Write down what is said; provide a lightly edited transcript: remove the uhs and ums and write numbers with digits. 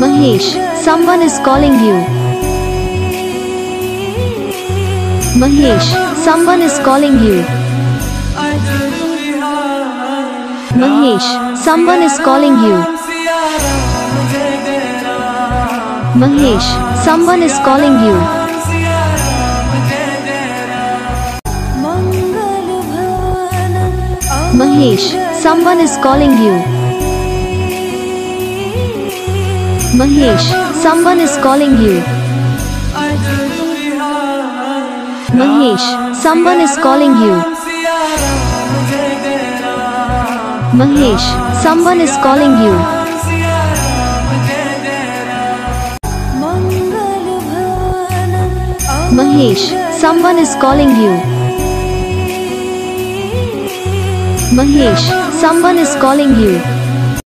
Mahesh, someone is calling you. Mahesh, someone is calling you. Mahesh, someone is calling you. Mahesh, someone is calling you. Mahesh, someone is calling you. Mahesh, someone is calling you. Mahesh, someone is calling you. Mahesh, someone is calling you. Mahesh, someone is calling you. Mahesh, someone is calling you.